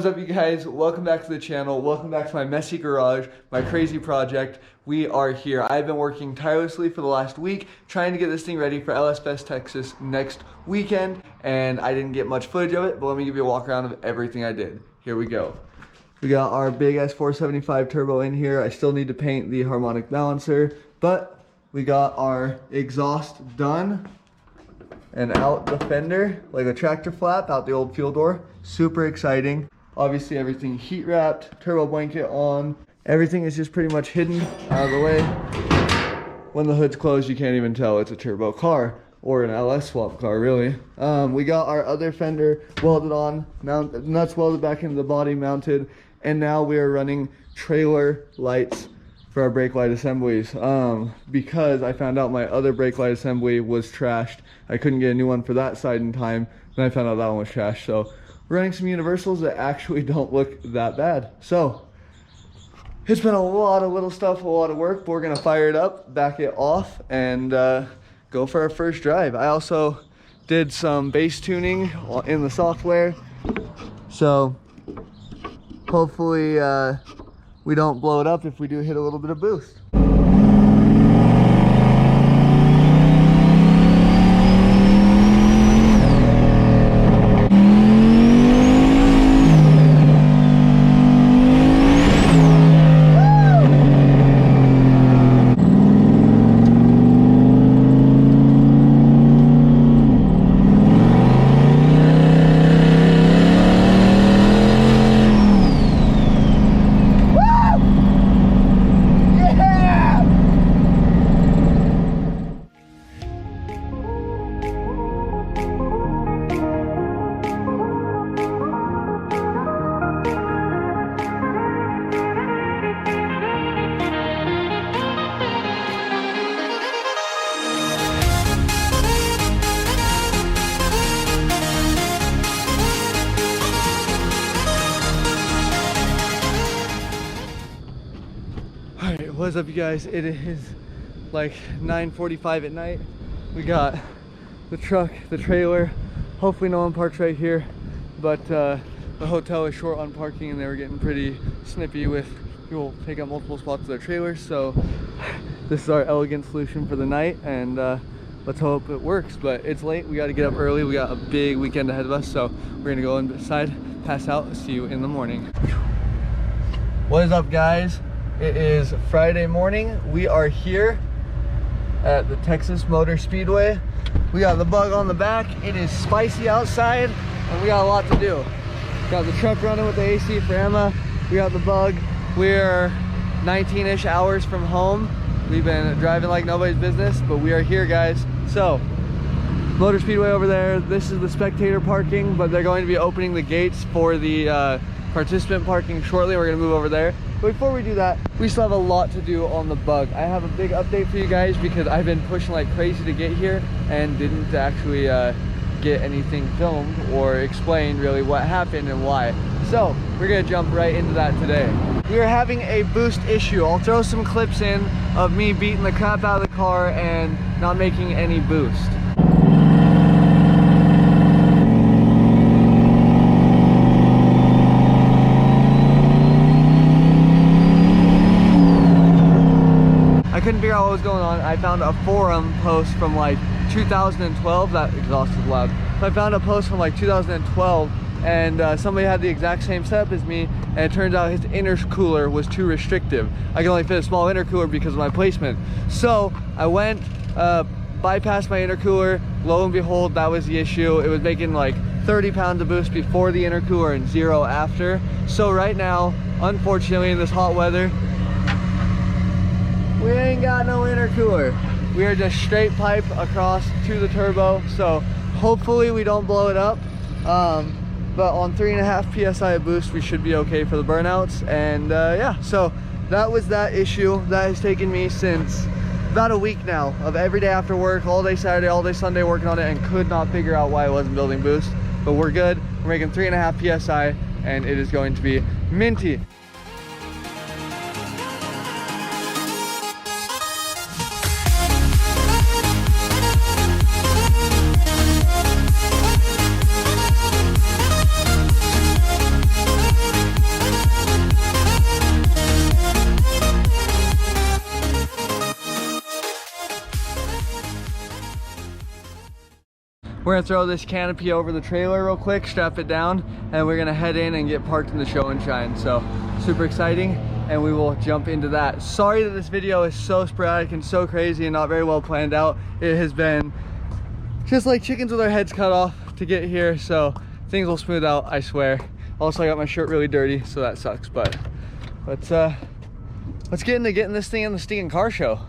up, you guys? Welcome back to the channel. Welcome back to my messy garage, my crazy project. We are here. I've been working tirelessly for the last week trying to get this thing ready for LS Fest Texas next weekend, and I didn't get much footage of it, but let me give you a walk around of everything I did. Here we go. We got our big S475 turbo in here. I still need to paint the harmonic balancer, but we got our exhaust done and out the fender like a tractor flap, out the old fuel door. Super exciting. Obviously everything heat wrapped, turbo blanket on. Everything is just pretty much hidden out of the way. When the hood's closed, you can't even tell it's a turbo car or an LS swap car, really. We got our other fender welded on, nuts welded back into the body, mounted, and now we are running trailer lights for our brake light assemblies, because I found out my other brake light assembly was trashed. I couldn't get a new one for that side in time, then I found out that one was trashed. So we're running some universals that actually don't look that bad. So it's been a lot of little stuff, a lot of work, but we're gonna fire it up, back it off, and go for our first drive. I also did some bass tuning in the software, so hopefully we don't blow it up if we do hit a little bit of boost. What's up, you guys? It is like 9:45 at night. We got the truck, the trailer. Hopefully no one parks right here, but the hotel is short on parking and they were getting pretty snippy with people take up multiple spots of their trailers. So this is our elegant solution for the night, and let's hope it works. But it's late, we got to get up early. We got a big weekend ahead of us, so we're gonna go inside, pass out, see you in the morning. What is up, guys? It is Friday morning. We are here at the Texas Motor Speedway. We got the bug on the back. It is spicy outside and we got a lot to do. Got the truck running with the AC for Emma. We got the bug. We're 19-ish hours from home. We've been driving like nobody's business, but we are here, guys. So, Motor Speedway over there. This is the spectator parking, but they're going to be opening the gates for the participant parking shortly. We're gonna move over there. But before we do that, we still have a lot to do on the bug. I have a big update for you guys because I've been pushing like crazy to get here and didn't actually get anything filmed or explain really what happened and why. So we're gonna jump right into that today. We are having a boost issue. I'll throw some clips in of me beating the crap out of the car and not making any boost. I couldn't figure out what was going on. I found a forum post from like 2012. That exhaust is loud. So I found a post from like 2012, and somebody had the exact same setup as me, and it turns out his intercooler was too restrictive. I can only fit a small intercooler because of my placement. So I went, bypassed my intercooler. Lo and behold, that was the issue. It was making like 30 pounds of boost before the intercooler and 0 after. So right now, unfortunately, in this hot weather, we ain't got no intercooler. We are just straight pipe across to the turbo, so hopefully we don't blow it up. But on 3.5 psi of boost, we should be okay for the burnouts. And yeah, so that was that issue. That has taken me since about a week now of every day after work, all day Saturday, all day Sunday working on it, and could not figure out why it wasn't building boost. But we're good. We're making 3.5 psi, and it is going to be minty. we're gonna throw this canopy over the trailer real quick, strap it down, and we're gonna head in and get parked in the show and shine. So super exciting, and we will jump into that. Sorry that this video is so sporadic and so crazy and not very well planned out. It has been just like chickens with our heads cut off to get here, so things will smooth out, I swear. Also, I got my shirt really dirty, so that sucks, but let's get into getting this thing in the stinking car show.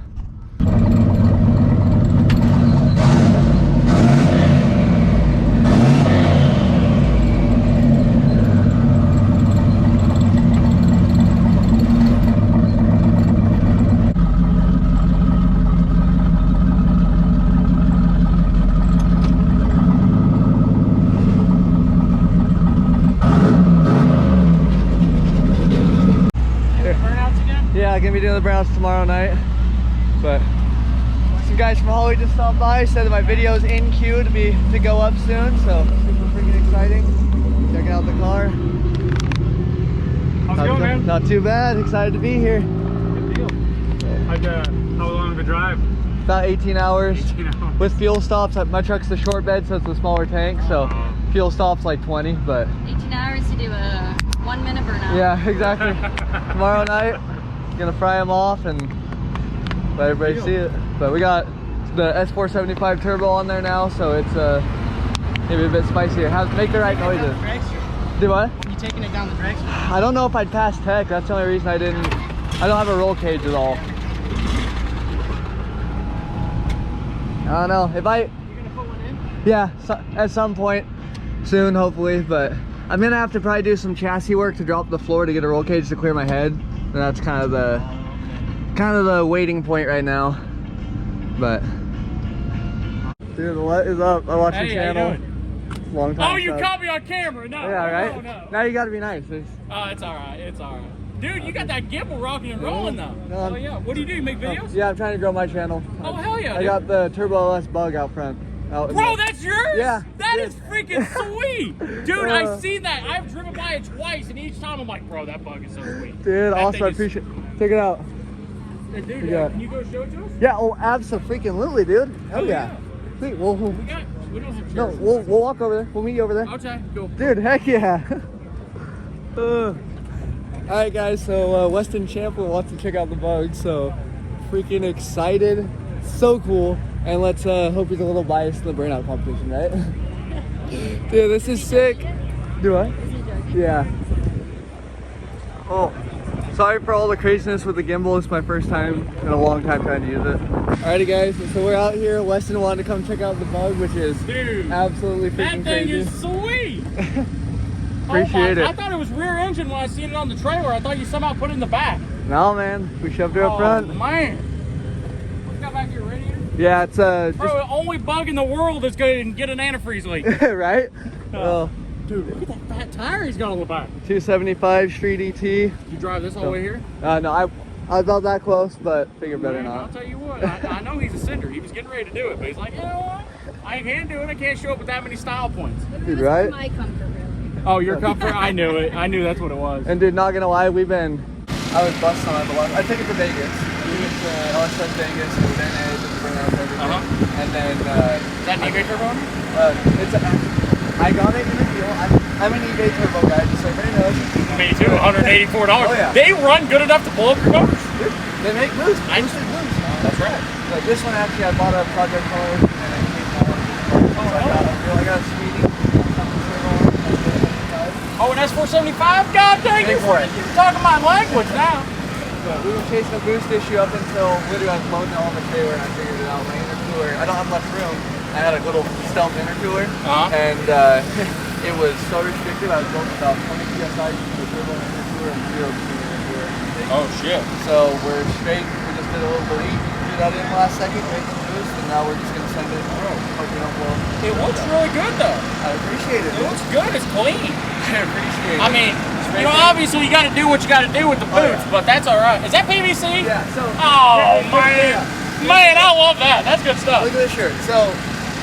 Yeah, gonna be doing the Burnouts tomorrow night, but some guys from Hollywood just stopped by, said that my video's in queue to go up soon, so super freaking exciting. Checking out the car. How's it going, man? Not too bad. Excited to be here. Good deal. How long of a drive? About 18 hours. 18 hours. With fuel stops. My truck's the short bed, so it's a smaller tank, so fuel stops like 20, but 18 hours to do a 1 minute burnout. yeah, exactly. Tomorrow night, gonna fry them off and let everybody see it. But we got the S475 turbo on there now, so it's maybe a bit spicier. Make the right noises. Do what? You taking it down the drag strip? I don't know if I'd pass tech. That's the only reason I don't have a roll cage at all. I don't know if I. You're gonna put one in? Yeah, so, at some point soon, hopefully. But I'm gonna have to probably do some chassis work to drop the floor to get a roll cage to clear my head. And that's kind of the waiting point right now. But dude, what is up? I watched your channel. How you doing? Long time. Oh, you caught me on camera. No. Yeah, right. No. Now you gotta be nice. Oh, it's all right. It's all right. Dude, you got that gimbal rocking and rolling though. No, Oh yeah. What do? You make videos? Yeah, I'm trying to grow my channel. Oh hell yeah. I got the Turbo LS bug out front. Bro, that's yours? Yeah. That is freaking sweet. Dude, I've seen that. I've driven by it twice, and each time I'm like, bro, that bug is so sweet. Dude, That awesome. thing I is- appreciate it. Check it out. Hey, dude, Yeah. can you go show it to us? Yeah, oh, absolutely, dude. Hell yeah. Sweet. We got some No, chairs. we'll walk over there. We'll meet you over there. Okay, cool. Dude, heck yeah. Alright guys, so Westen Champlin wants to check out the bug, so freaking excited. So cool. And let's hope he's a little biased in the burnout competition, right? Dude, this is sick. Do what? Yeah. Oh, sorry for all the craziness with the gimbal. It's my first time in a long time trying to use it. Alrighty guys, so we're out here. Weston wanted to come check out the bug, which is Dude, absolutely that freaking thing crazy. is sweet. Appreciate it. I thought it was rear engine when I seen it on the trailer. I thought you somehow put it in the back. No man, we shoved it up front. Man. What's got back here, radiator? Yeah, it's Bro, the only bug in the world that's going to get an antifreeze leak. right? Well, Dude, look at that fat tire he's got on the back. 275 Street ET. You drive this all the way here? No, I was about that close, but figured better Man, I'll not. tell you what, I know he's a cinder. He was getting ready to do it, but he's like, you know what? I can't do it. I can't show up with that many style points. Dude, right? My comfort room. Oh, your comfort? I knew it. I knew that's what it was. And dude, not gonna lie, I was busting on it a lot. I took it to Vegas. We went to LSS Vegas, and then it just bring out everything. And then Is that an eBay turbo? I got it in a deal. I'm an eBay turbo guy, just so everybody knows. Me too, $184. Oh, yeah. They run good enough to blow up your motors. Dude, they make moves. Boosted moves. That's right. Like this one actually, I bought a Project Color, and it came out. So I got a Smitty. Oh, an S475? God dang Pay it. for it. You're talking my language now. But we were chasing a boost issue up until literally I was loading it on the trailer and I figured it out. My intercooler, I don't have much room. I had a little stealth intercooler, and it was so restricted. I was going about 20 psi for the turbo intercooler and 0 intercooler. Oh shit. So we're straight. We just did a little delete, threw that in last second, made the boost, and now we're just gonna send it. Hope we don't blow. It looks really good though. I appreciate it. It looks good. It's clean. I appreciate it. I mean, you know, obviously you got to do what you got to do with the boots, but that's all right. Is that PVC? Yeah. So. Oh man, man, I love that. That's good stuff. Look at this shirt. So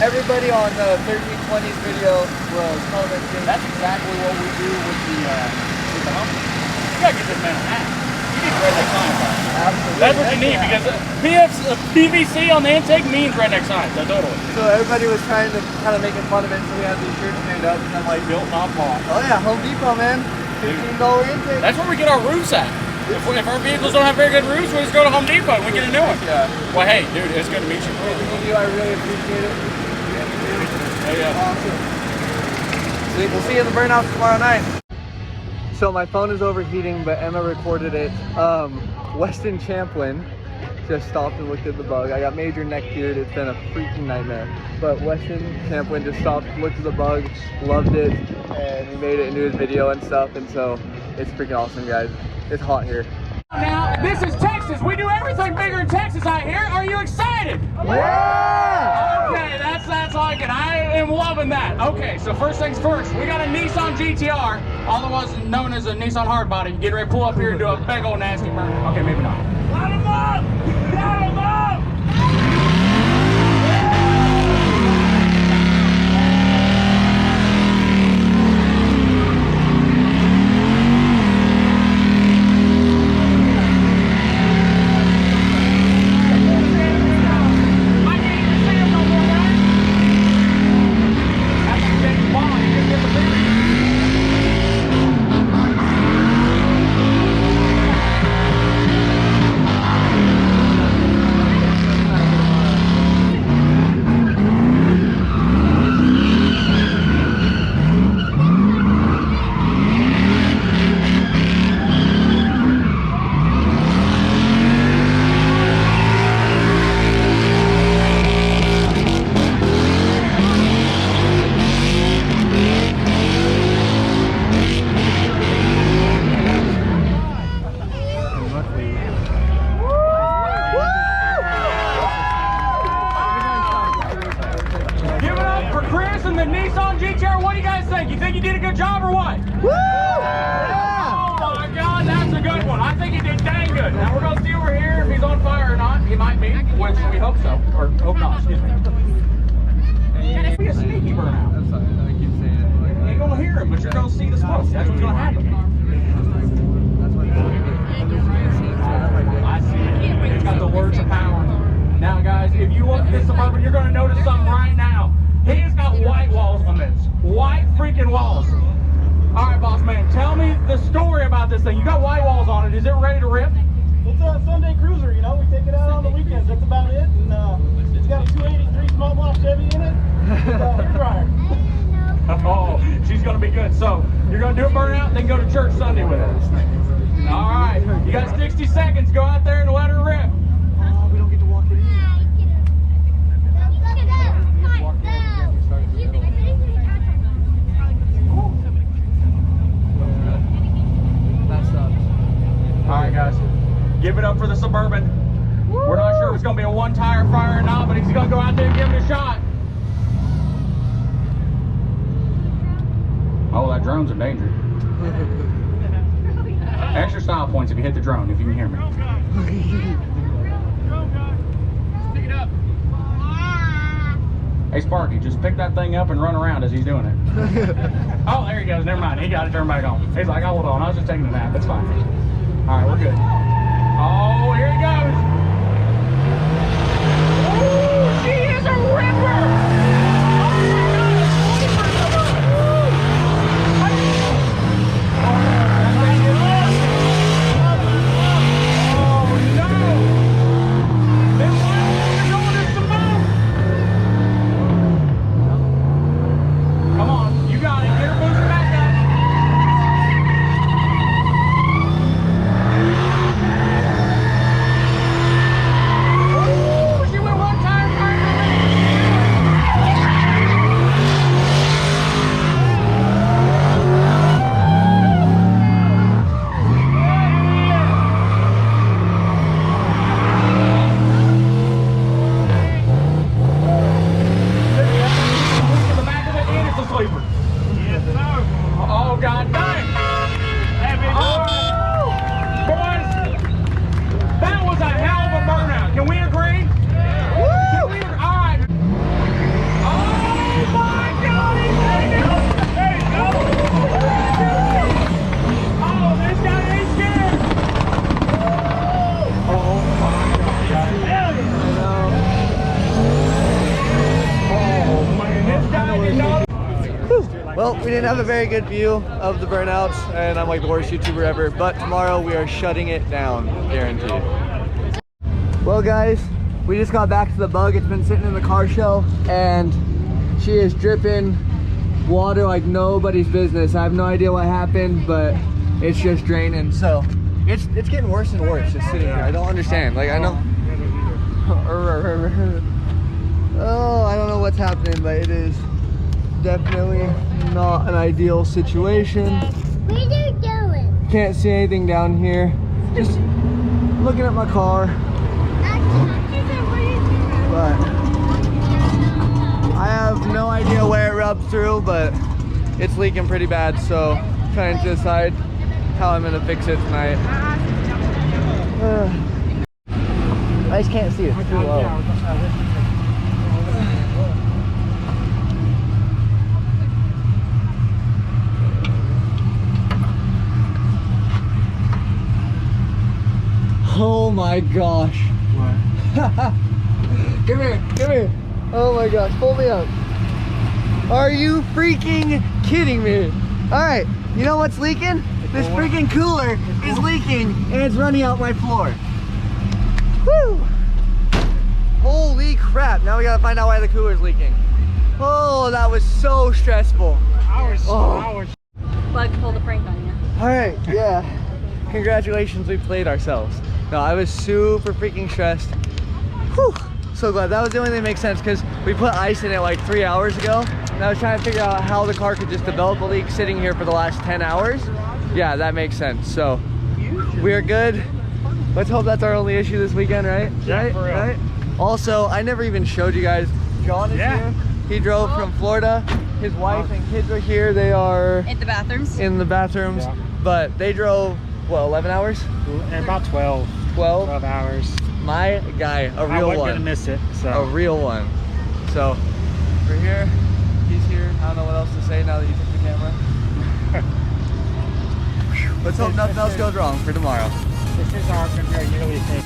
everybody on the 1320's video was commenting. That's exactly what we do with the Hummer. You gotta get this man a hat. You need to wear that client. Absolutely. That's what you need because PVC on the intake means redneck science. So totally. So everybody was trying to kind of making fun of it, so we had these shirts made up. And I'm like, Built, not bought. oh yeah, Home Depot, man. $15 intake. That's where we get our roofs at. If our vehicles don't have very good roofs, we just go to Home Depot and we get a new one. Yeah. Well, hey, dude, it's good to meet you. I really appreciate it. Yeah. Awesome. We'll see you in the Burnout tomorrow night. So my phone is overheating, but Emma recorded it. Westen Champlin just stopped and looked at the bug. I got major neck beard. It's been a freaking nightmare. But Westen Champlin just stopped, looked at the bug, loved it, and he made it into his video and stuff. And so it's freaking awesome, guys. It's hot here. Now, this is Texas. We do everything bigger in Texas out here. Are you excited? Yeah! Okay, that's like it. I am loving that. Okay, so first things first, we got a Nissan Gt-R, otherwise known as a Nissan hardbody. Get ready to pull up here and do a big old nasty burn. Okay, maybe not. Light 'em up! Light 'em up! The Nissan Gt-R, what do you guys think? You think you did a good job or what? Woo! Yeah! Oh my God, that's a good one. I think he did dang good. Now we're gonna see over here if he's on fire or not. He might be, which we hope so, or hope not. Excuse me. And it'd be a sneaky burnout. That's fine. I keep saying it. You ain't gonna hear him, but you're gonna see the smoke. That's what's gonna happen. I see it. It's got the words of power. Now, guys, if you look at this Suburban, you're gonna notice something right now. He's got white walls on this. White freaking walls. All right, boss man, tell me the story about this thing. You got white walls on it. Is it ready to rip? It's a Sunday cruiser, you know. We take it out on the weekends. That's about it. And it's got a 283 small block Chevy in it. It's a hair dryer. Oh, she's gonna be good. So you're gonna do a burnout, then go to church Sunday with it. All right, you got 60 seconds. Go out there and let her rip. Oh, we don't get to walk it in. All right, guys, give it up for the Suburban. We're not sure if it's going to be a one-tire fire or not, but he's going to go out there and give it a shot. Oh, that drone's in danger. Extra style points if you hit the drone, if you can hear me. Pick it up. Hey, Sparky, just pick that thing up and run around as he's doing it. Oh, there he goes. Never mind. He got it turned back on. He's like, oh, hold on. I was just taking a nap. That's fine. All right, we're good. Oh, here he goes. Ooh, she is a ripper. Well, we didn't have a very good view of the burnouts, and I'm like the worst YouTuber ever, but tomorrow we are shutting it down, guaranteed. Well guys, we just got back to the bug. It's been sitting in the car shell, and she is dripping water like nobody's business. I have no idea what happened, but it's just draining. So it's getting worse and worse just sitting here. I don't understand. Like, I know. Oh, I don't know what's happening, but it is definitely not an ideal situation. Where are you going? Can't see anything down here. Just looking at my car. But I have no idea where it rubbed through, but it's leaking pretty bad, so I'm trying to decide how I'm gonna fix it tonight. I just can't see it. It's too low. Oh my gosh. What? Come here, come here. Oh my gosh, pull me up. Are you freaking kidding me? All right, you know what's leaking? This freaking cooler is leaking and it's running out my floor. Woo! Holy crap, now we gotta find out why the cooler's leaking. Oh, that was so stressful. Bug pulled a prank on you. All right, yeah. Congratulations, we played ourselves. No, I was super freaking stressed. Whew, so glad. That was the only thing that makes sense, because we put ice in it like 3 hours ago, and I was trying to figure out how the car could just develop a leak sitting here for the last 10 hours. Yeah, that makes sense. So we are good. Let's hope that's our only issue this weekend, right? Yeah, right? for real. Right? Also, I never even showed you guys. John is here. He drove from Florida. His wife and kids are here. They are In the bathrooms. in the bathrooms, Yeah. but they drove, what, 11 hours? And about 12 hours. My guy, a I real wasn't one. gonna miss it, so. A real one. So we're here. He's here. I don't know what else to say now that you took the camera. Let's hope nothing else goes wrong for tomorrow. This is our yearly thing.